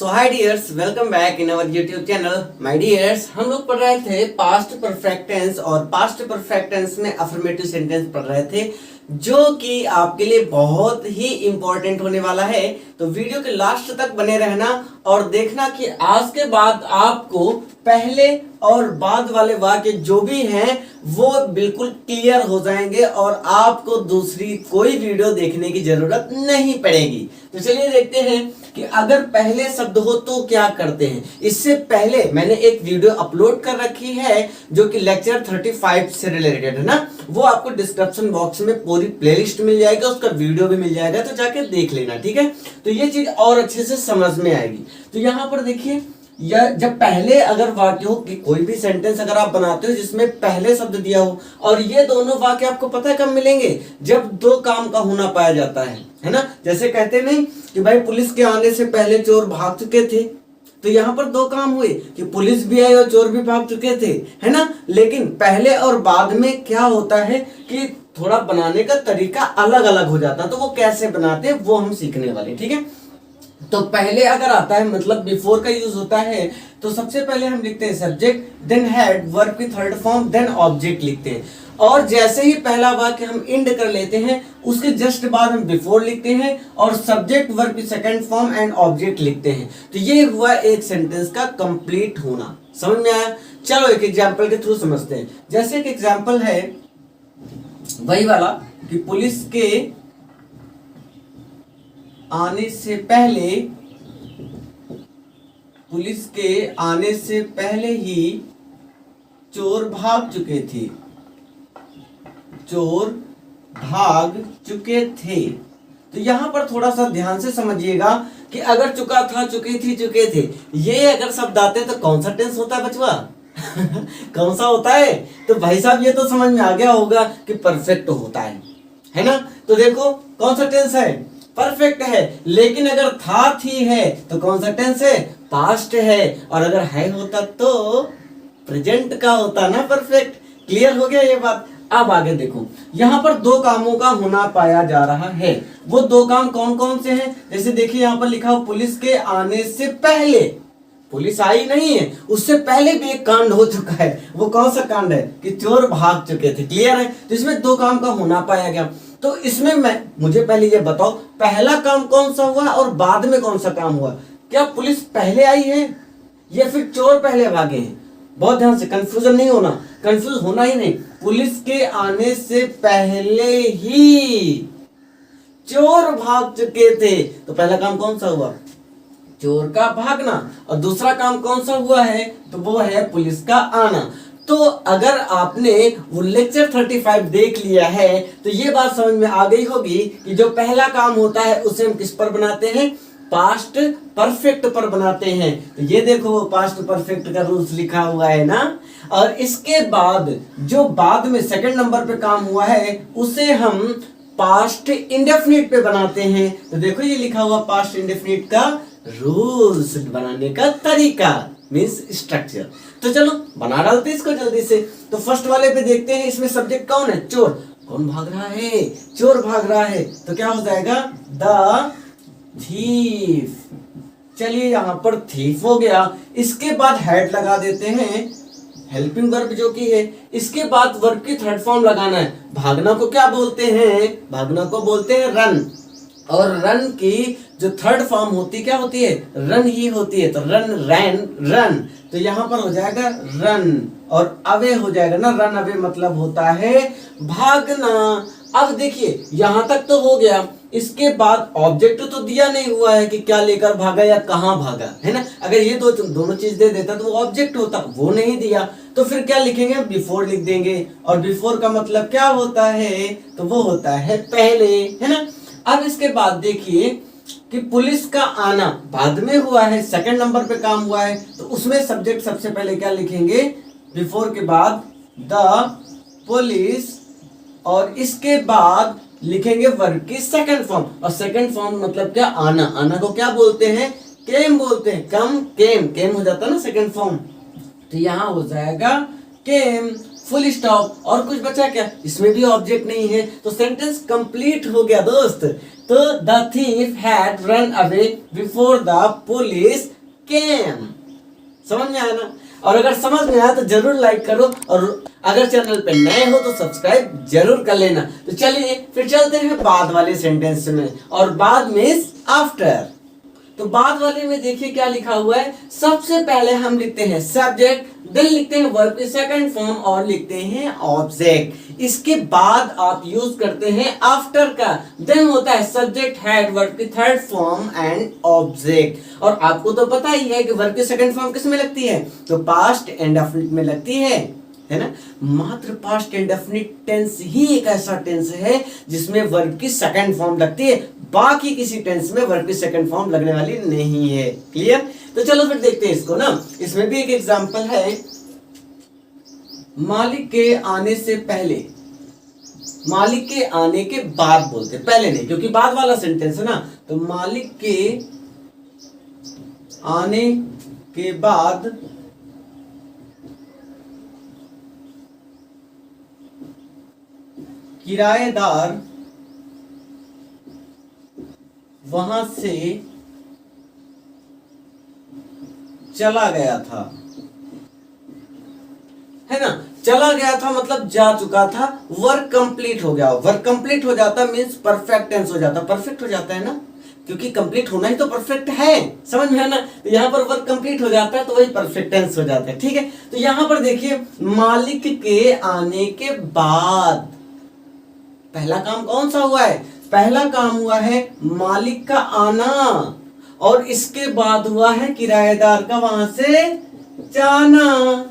So hi dears, welcome back in our YouTube channel. My dears, हम लोग पढ़ रहे थे पास्ट परफेक्ट टेंस और पास्ट परफेक्ट टेंस में अफर्मेटिव सेंटेंस पढ़ रहे थे जो कि आपके लिए बहुत ही इंपॉर्टेंट होने वाला है। तो वीडियो के लास्ट तक बने रहना और देखना कि आज के बाद आपको पहले और बाद वाले वाक्य जो भी हैं वो बिल्कुल क्लियर हो जाएंगे और आपको दूसरी कोई वीडियो देखने की जरूरत नहीं पड़ेगी। तो चलिए देखते हैं कि अगर पहले शब्द हो तो क्या करते हैं। इससे पहले मैंने एक वीडियो अपलोड कर रखी है जो कि लेक्चर 35 से रिलेटेड है ना, वो आपको डिस्क्रिप्शन बॉक्स में पूरी प्लेलिस्ट मिल जाएगा, उसका वीडियो भी मिल जाएगा, तो जाके देख लेना, ठीक है। तो ये चीज और अच्छे से समझ में आएगी। तो यहाँ पर देखिए, या जब पहले अगर वाक्य हो कि कोई भी सेंटेंस अगर आप बनाते हो जिसमें पहले शब्द दिया हो, और ये दोनों वाक्य आपको पता है कब मिलेंगे, जब दो काम का होना पाया जाता है ना। जैसे कहते नहीं कि भाई पुलिस के आने से पहले चोर भाग चुके थे, तो यहाँ पर दो काम हुए कि पुलिस भी आई और चोर भी भाग चुके थे, है ना। लेकिन पहले और बाद में क्या होता है कि थोड़ा बनाने का तरीका अलग अलग हो जाता है, तो वो कैसे बनाते हैं वो हम सीखने वाले, ठीक है। तो पहले अगर आता है मतलब बिफोर का यूज होता है, तो सबसे पहले हम लिखते हैं सब्जेक्ट, देन हेड, वर्ब की थर्ड फॉर्म, देन ऑब्जेक्ट लिखते हैं। और जैसे ही पहला वाक्य हम इंड कर लेते हैं उसके जस्ट बाद हम बिफोर लिखते हैं और सब्जेक्ट वर्ब की सेकंड फॉर्म एंड ऑब्जेक्ट लिखते हैं। तो ये हुआ एक सेंटेंस का कंप्लीट होना। समझ में आया? चलो एक एग्जांपल के थ्रू समझते हैं। जैसे एक एग्जांपल है वही वाला कि पुलिस के आने से पहले ही चोर भाग चुके थे। तो यहां पर थोड़ा सा ध्यान से समझिएगा कि अगर चुका था, चुके थे, ये अगर शब्द आते तो कौन सा टेंस होता है बचवा? कौन सा होता है? तो भाई साहब ये तो समझ में आ गया होगा कि परफेक्ट होता है ना। तो देखो कौन सा टेंस है? परफेक्ट है। लेकिन अगर था, थी है तो कौन सा टेंस है? पास्ट है। और अगर है होता तो प्रेजेंट का होता ना परफेक्ट। क्लियर हो गया ये बात? अब आगे देखो, यहाँ पर दो कामों का होना पाया जा रहा है। वो दो काम कौन कौन से हैं? जैसे देखिए यहाँ पर लिखा हो पुलिस के आने से पहले, पुलिस आई नहीं है, उससे पहले भी एक कांड हो चुका है। वो कौन सा कांड है? कि चोर भाग चुके थे। क्लियर है? तो इसमें दो काम का होना पाया गया। तो इसमें मुझे पहले ये बताओ, पहला काम कौन सा हुआ और बाद में कौन सा काम हुआ? क्या पुलिस पहले आई है या फिर चोर पहले भागे हैं? बहुत ध्यान से, कंफ्यूजन नहीं होना, कंफ्यूज होना ही नहीं। पुलिस के आने से पहले ही चोर भाग चुके थे। तो पहला काम कौन सा हुआ? चोर का भागना। और दूसरा काम कौन सा हुआ है? तो वो है पुलिस का आना। तो अगर आपने वो लेक्चर 35 देख लिया है तो ये बात समझ में आ गई होगी कि जो पहला काम होता है उसे हम किस पर बनाते हैं? पास्ट परफेक्ट पर बनाते हैं। तो ये देखो पास्ट परफेक्ट का रूल्स लिखा हुआ है ना। और इसके बाद जो बाद में सेकंड नंबर पे काम हुआ है उसे हम पास्ट इंडेफिनिट पे बनाते हैं। तो देखो ये लिखा हुआ पास्ट इंडेफिनिट का रूल्स, बनाने का तरीका, मींस स्ट्रक्चर। तो चलो बना डालते इसको जल्दी से। तो फर्स्ट वाले पे देखते हैं, इसमें सब्जेक्ट कौन है? चोर। कौन भाग रहा है? चोर भाग रहा है। तो क्या हो जाएगा? The thief. चलिए यहां पर थीफ हो गया। इसके बाद हेड लगा देते हैं, हेल्पिंग वर्ब जो कि है। इसके बाद वर्ब की थर्ड फॉर्म लगाना है। भागना को क्या बोलते हैं? भागना को बोलते हैं रन। और रन की जो थर्ड फॉर्म होती क्या होती है? रन ही होती है। तो रन, रैन, रन। तो यहां पर हो जाएगा रन और अवे हो जाएगा ना। रन अवे मतलब होता है भागना। अब देखिए यहां तक तो हो गया। इसके बाद ऑब्जेक्ट तो दिया नहीं हुआ है कि क्या लेकर भागा या कहां भागा, है ना। अगर ये दोनों चीज दे देता तो वो ऑब्जेक्ट होता, वो नहीं दिया। तो फिर क्या लिखेंगे? बिफोर लिख देंगे। और बिफोर का मतलब क्या होता है? तो वो होता है पहले, है ना। अब इसके बाद देखिए कि पुलिस का आना बाद में हुआ है, सेकंड नंबर पे काम हुआ है, तो उसमें सब्जेक्ट सबसे पहले क्या लिखेंगे? बिफोर के बाद द पुलिस, और इसके बाद लिखेंगे वर्ब की सेकंड फॉर्म। और सेकंड फॉर्म मतलब क्या? आना। आना को क्या बोलते हैं? केम बोलते हैं। केम हो जाता है ना सेकंड फॉर्म। तो यहां हो जाएगा केम। फुल स्टॉप, और कुछ बचा क्या, इसमें भी ऑब्जेक्ट नहीं है, तो सेंटेंस कंप्लीट हो गया दोस्त। तो the thief had run away before the police केम। समझ में आया ना? और अगर समझ में आया तो जरूर लाइक करो, और अगर चैनल पे नए हो तो सब्सक्राइब जरूर कर लेना। तो चलिए फिर चलते हैं बाद वाले सेंटेंस में, और बाद मींस आफ्टर। तो बाद वाले में देखिए क्या लिखा हुआ है। सबसे पहले हम लिखते हैं सब्जेक्ट, देन लिखते हैं वर्ब की सेकंड फॉर्म, और लिखते हैं ऑब्जेक्ट। इसके बाद आप यूज करते हैं आफ्टर का, देन होता है सब्जेक्ट हैड, वर्ब की थर्ड फॉर्म एंड ऑब्जेक्ट। और आपको तो पता ही है कि वर्ब की सेकंड फॉर्म किस में लगती है, तो पास्ट इंडेफिनिट में लगती है ना। मात्र पास्ट इंडेफिनिट टेंस ही एक ऐसा टेंस है जिसमें वर्ब की सेकंड फॉर्म लगती है, बाकी किसी टेंस में वर्ब की सेकंड फॉर्म लगने वाली नहीं है। क्लियर? तो चलो फिर देखते हैं इसको ना। इसमें भी एक एग्जांपल है, मालिक के आने से पहले, मालिक के आने के बाद बोलते, पहले नहीं, क्योंकि बाद वाला सेंटेंस है ना। तो मालिक के आने के बाद किराएदार वहां से चला गया था, है ना। चला गया था मतलब जा चुका था, वर्क कंप्लीट हो गया। वर्क कंप्लीट हो जाता मींस परफेक्ट टेंस हो जाता, परफेक्ट हो जाता है ना, क्योंकि कंप्लीट होना ही तो परफेक्ट है। समझ में है ना? तो यहाँ पर वर्क कंप्लीट हो जाता है तो वही परफेक्ट टेंस हो जाता है। ठीक है, तो यहाँ पर देखिए मालिक के आने के बाद पहला काम कौन सा हुआ है, पहला काम हुआ है मालिक का आना, और इसके बाद हुआ है किराएदार का वहां से जाना।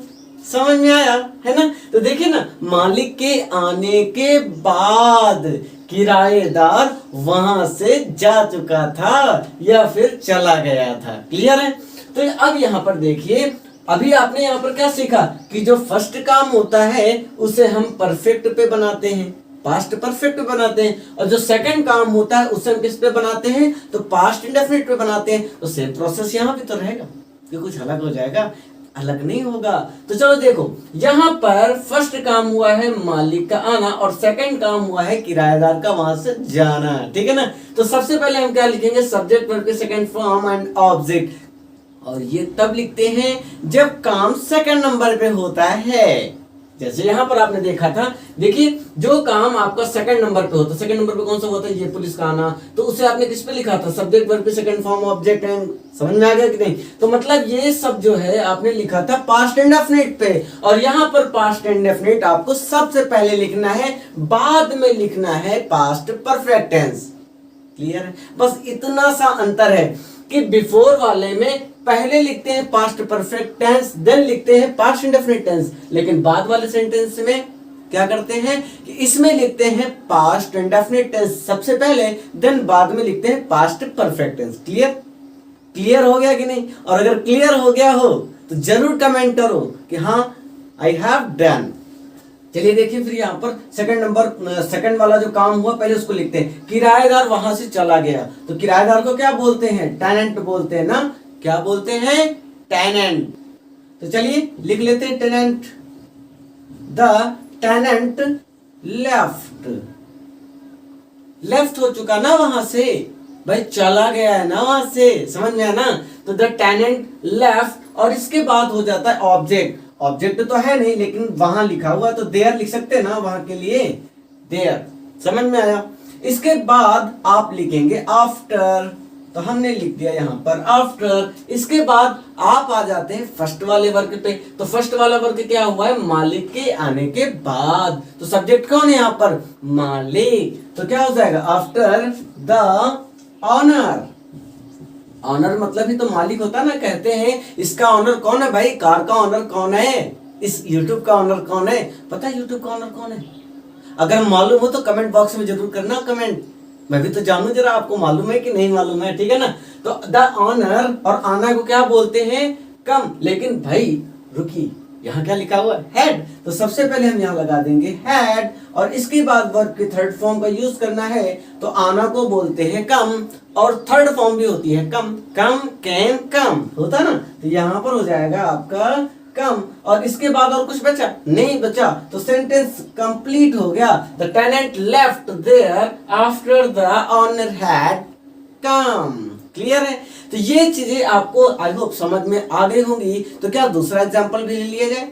समझ में आया है ना? तो देखिए ना, मालिक के आने के बाद किराएदार वहां से जा चुका था या फिर चला गया था। क्लियर है? तो अब यहां पर देखिए, अभी आपने यहां पर क्या सीखा कि जो फर्स्ट काम होता है उसे हम परफेक्ट पे बनाते हैं, पास्ट परफेक्ट पे बनाते हैं, और जो सेकंड काम होता है उसे हम किस पे बनाते हैं, तो पास्ट इंडेफिनिट पे बनाते हैं। तो सेम प्रोसेस यहाँ भी तो रहेगा, कि कुछ अलग हो जाएगा, अलग नहीं होगा। तो चलो देखो, यहाँ पर फर्स्ट काम हुआ है मालिक का आना, और सेकंड काम हुआ है किराएदार का वहां से जाना। ठीक है ना? तो सबसे पहले हम क्या लिखेंगे, सब्जेक्ट वर्ब की सेकंड फॉर्म एंड ऑब्जेक्ट, और ये तब लिखते हैं जब काम सेकंड नंबर पे होता है। जैसे यहां पर आपने देखा था, देखिए जो काम आपका सेकंड नंबर पे होता है, सेकंड नंबर पे कौन सा होता है, ये पुलिस का आना, तो उसे आपने किस पे लिखा था, सब्जेक्ट वर्ब पे सेकंड फॉर्म ऑब्जेक्ट एंड। समझ में आ गया कि नहीं? तो मतलब ये सब जो है आपने लिखा था पास्ट इंडेफिनिट पे, और यहाँ पर पास्ट इंडेफिनिट आपको सबसे पहले लिखना है, बाद में लिखना है पास्ट परफेक्ट टेंस। क्लियर है? बस इतना सा अंतर है कि बिफोर वाले में पहले लिखते हैं पास्ट परफेक्ट टेंस, देन लिखते हैं पास्ट इंडेफिनिट टेंस, लेकिन बाद वाले सेंटेंस में क्या करते हैं कि इसमें लिखते हैं पास्ट इंडेफिनिट टेंस सबसे पहले, देन बाद में लिखते हैं past perfect tense. Clear? Clear हो गया कि नहीं? और अगर क्लियर हो गया हो तो जरूर कमेंट करो कि हाँ आई हैव डन। चलिए देखिए फिर यहाँ पर सेकंड वाला जो काम हुआ पहले उसको लिखते हैं, किराएदार वहां से चला गया। तो किराएदार को क्या बोलते हैं, टेनेंट बोलते हैं ना। क्या बोलते हैं, टेनेंट। तो चलिए लिख लेते हैं tenant. The tenant left, left हो चुका ना वहां से, भाई चला गया है ना वहां से। समझ में आया ना? तो द टेनेंट लेफ्ट, और इसके बाद हो जाता है ऑब्जेक्ट। ऑब्जेक्ट तो है नहीं लेकिन वहां लिखा हुआ, तो देयर लिख सकते हैं ना वहां के लिए, देयर। समझ में आया? इसके बाद आप लिखेंगे आफ्टर, तो हमने लिख दिया यहाँ पर आफ्टर। इसके बाद आप आ जाते हैं फर्स्ट वाले वर्ग पे। तो फर्स्ट वाला वर्ग क्या हुआ है, मालिक के आने के बाद। तो सब्जेक्ट कौन है यहाँ पर, मालिक। तो क्या हो जाएगा, आफ्टर द ऑनर। ऑनर मतलब ही तो मालिक होता है ना। कहते हैं इसका ऑनर कौन है, भाई कार का ऑनर कौन है, इस यूट्यूब का ऑनर कौन है, पता है यूट्यूब का ऑनर कौन है? अगर मालूम हो तो कमेंट बॉक्स में जरूर करना कमेंट, मैं भी तो जानू जरा आपको मालूम है कि नहीं मालूम है। ठीक है ना? तो द ऑनर, और आना को क्या बोलते हैं, कम। लेकिन भाई रुकी, यहाँ क्या लिखा हुआ है, हेड। तो सबसे पहले हम यहाँ लगा देंगे हेड, और इसके बाद वर्ब के थर्ड फॉर्म का यूज करना है। तो आना को बोलते हैं कम, और थर्ड फॉर्म भी होती है कम, कम, कैम, कम होता ना। तो यहाँ पर हो जाएगा आपका कम, और इसके बाद और कुछ बचा नहीं बचा, तो सेंटेंस कंप्लीट हो गया। The tenant left there after the owner had come. Clear है? तो ये चीजें आपको आई होप समझ में आ गई होंगी। तो क्या दूसरा एग्जांपल भी ले लिया जाए?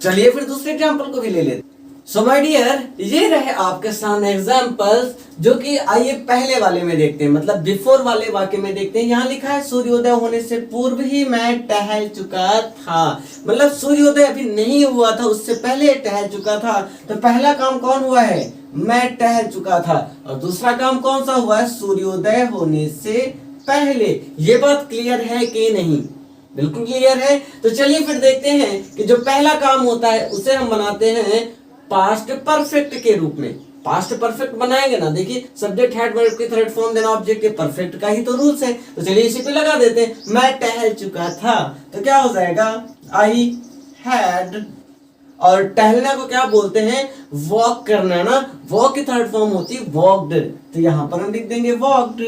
चलिए फिर दूसरे एग्जांपल को भी ले लेते। सो माय डियर, ये रहे आपके सामने एग्जांपल्स, जो कि आइए पहले वाले में देखते हैं, मतलब बिफोर वाले वाक्य में देखते हैं। यहाँ लिखा है सूर्योदय होने से पूर्व ही मैं टहल चुका था। मतलब सूर्योदय अभी नहीं हुआ था, उससे पहले टहल चुका था। तो पहला काम कौन हुआ है? मैं टहल चुका था। और दूसरा काम कौन सा हुआ है? सूर्योदय होने से पहले। ये बात क्लियर है कि नहीं? बिल्कुल क्लियर है। तो चलिए फिर देखते हैं कि जो पहला काम होता है उसे हम बनाते हैं पास्ट परफेक्ट के रूप में। पास्ट परफेक्ट बनाएंगे ना, देखिए सब्जेक्ट हैड वर्ब की थर्ड फॉर्म देना ऑब्जेक्ट के परफेक्ट का ही तो रूल्स है। तो चलिए इसी पे लगा देते हैं, मैं टहल चुका था। तो क्या हो जाएगा? आई हैड, और टहलना को क्या बोलते हैं? वॉक करना ना। वॉक की थर्ड फॉर्म होती है वॉक्ड, तो यहां पर हम लिख देंगे वॉक्ड।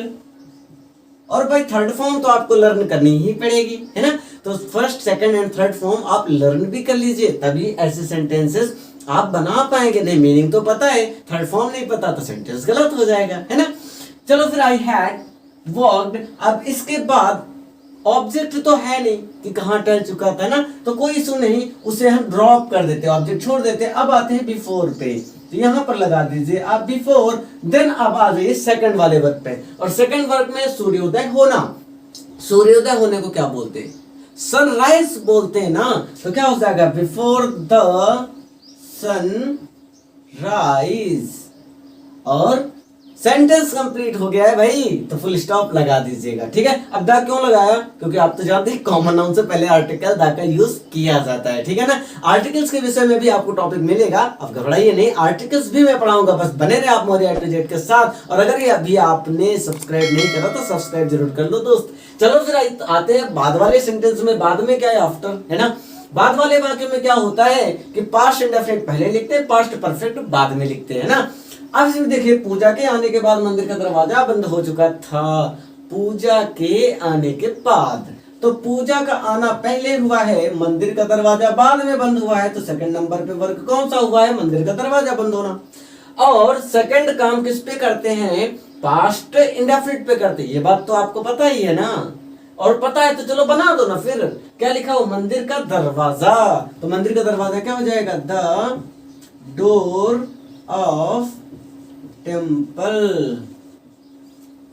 और भाई थर्ड फॉर्म तो आपको लर्न करनी ही पड़ेगी, है ना। तो first second and third form आप लर्न भी कर लीजिए, तभी ऐसे सेंटेंसेस आप बना पाएंगे। नहीं मीनिंग तो पता है, थर्ड फॉर्म नहीं पता तो सेंटेंस गलत हो जाएगा, है ना। चलो फिर आई हैड वॉक्ड। अब इसके बाद ऑब्जेक्ट तो है नहीं कि कहां टहल चुका था ना, तो कोई इशू नहीं, उसे हम ड्रॉप कर देते, ऑब्जेक्ट छोड़ देते। अब आते हैं बिफोर पे, तो यहां पर लगा दीजिए आप बिफोर। देन अब आ जाइए सेकंड वाले वर्ग पे, और सेकंड वर्ग में सूर्योदय होना। सूर्योदय होने को क्या बोलते हैं? सनराइज बोलते हैं ना। तो क्या हो जाएगा? Before the sun rise. और सेंटेंस कंप्लीट हो गया है भाई, तो फुल स्टॉप लगा दीजिएगा, ठीक है। अब द क्यों लगाया? क्योंकि आप तो जानते हैं कॉमन नाउन से पहले आर्टिकल द का यूज किया जाता है, ठीक है ना। आर्टिकल्स के विषय में भी आपको टॉपिक मिलेगा, आप घबराइए नहीं, आर्टिकल्स भी मैं पढ़ाऊंगा, बस बने रहे आप मोरिया टू जेड के साथ। और अगर ये अभी आपने सब्सक्राइब नहीं करा तो सब्सक्राइब जरूर कर लो दोस्त। चलो फिर आते हैं बाद वाले सेंटेंस में। बाद में क्या है? आफ्टर, है ना। बाद वाले वाक्य में क्या होता है कि पास्ट इंडेफिनिट पहले लिखते हैं, पास्ट परफेक्ट बाद में लिखते हैं ना। अब इसमें देखिए, पूजा के आने के बाद मंदिर का दरवाजा बंद हो चुका था। पूजा के आने के बाद, तो पूजा का आना पहले हुआ है, मंदिर का दरवाजा बाद में बंद हुआ है। तो सेकंड नंबर पे वर्क कौन सा हुआ है? मंदिर का दरवाजा बंद होना। और सेकंड काम किस पे करते हैं? पास्ट इंडेफिनिट पे करते हैं। ये बात तो आपको पता ही है ना, और पता है तो चलो बना दो ना। फिर क्या लिखा हो? मंदिर का दरवाजा। तो मंदिर का दरवाजा क्या हो जाएगा? द डोर ऑफ टेम्पल,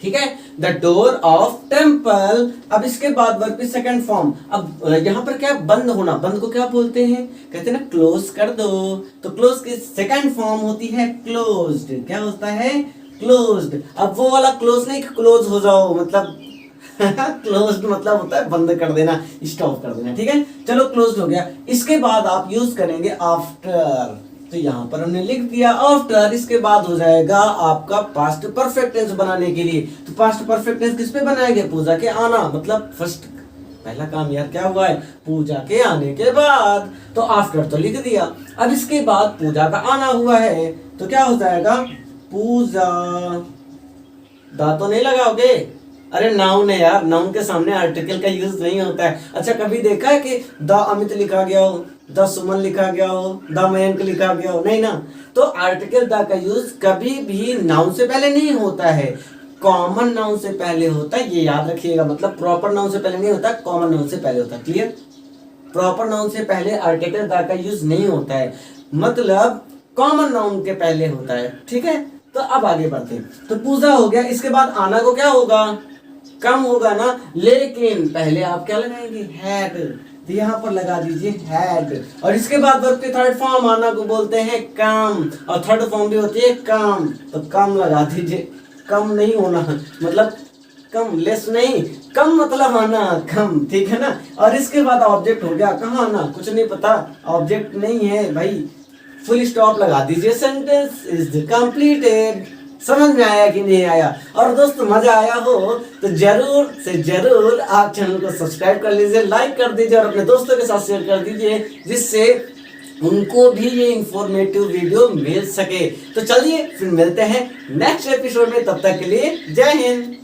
ठीक है, द डोर ऑफ टेम्पल। अब इसके बाद वर्ब की सेकंड फॉर्म। अब यहां पर क्या? बंद होना। बंद को क्या बोलते हैं? कहते हैं ना क्लोज कर दो। तो क्लोज की सेकंड फॉर्म होती है क्लोज्ड। क्या होता है? क्लोज्ड। अब वो वाला क्लोज नहीं कि क्लोज हो जाओ, मतलब क्लोज्ड मतलब होता है बंद कर देना, स्टॉप कर देना, ठीक है। चलो क्लोज्ड हो गया। इसके बाद आप यूज करेंगे आफ्टर, तो यहां पर हमने लिख दिया आफ्टर। इसके बाद हो जाएगा आपका पास्ट परफेक्ट टेंस बनाने के लिए। तो पास्ट परफेक्ट टेंस किस पे बनाएंगे? पूजा के आना, मतलब फर्स्ट पहला काम यार क्या हुआ है? पूजा के आने के बाद, तो आफ्टर तो लिख दिया। अब इसके बाद पूजा का आना हुआ है, तो क्या हो जाएगा? पूजा। दा तो नहीं लगाओगे? अरे नाउन है यार, नाउन के सामने आर्टिकल का यूज नहीं होता है। अच्छा कभी देखा है कि द अमित लिखा गया हो, द सुमन लिखा गया हो, द मयंक लिखा गया हो? नहीं ना। तो आर्टिकल द का यूज कभी भी नाउन से पहले नहीं होता है, कॉमन नाउन से पहले होता है, ये याद रखिएगा। मतलब प्रॉपर नाउन से पहले नहीं होता, कॉमन नाउन से पहले होता है। क्लियर? प्रॉपर नाउन से पहले आर्टिकल द का यूज नहीं होता है, मतलब कॉमन नाउन के पहले होता है, ठीक है। तो अब आगे बढ़ते हैं। तो पूजा हो गया, इसके बाद आना को क्या होगा? कम होगा ना। लेकिन पहले आप क्या लगाएंगे? हैड। तो यहाँ पर लगा दीजिए हैड। और इसके बाद वर्ब के थर्ड फॉर्म आना को बोलते हैं कम, और थर्ड फॉर्म भी होती है कम, तो कम लगा दीजिए। कम नहीं होना, मतलब कम, लेस नहीं, कम मतलब आना, कम, ठीक है ना। और इसके बाद ऑब्जेक्ट हो गया, कहाँ आना? कुछ नहीं पता, ऑब्जेक्ट नहीं है भाई, फुल स्टॉप लगा दीजिए, सेंटेंस इज कंप्लीटेड। समझ में आया कि नहीं आया? और दोस्तों मजा आया हो तो जरूर से जरूर आप चैनल को सब्सक्राइब कर लीजिए, लाइक कर दीजिए और अपने दोस्तों के साथ शेयर कर दीजिए, जिससे उनको भी ये इंफॉर्मेटिव वीडियो मिल सके। तो चलिए फिर मिलते हैं नेक्स्ट एपिसोड में, तब तक के लिए जय हिंद।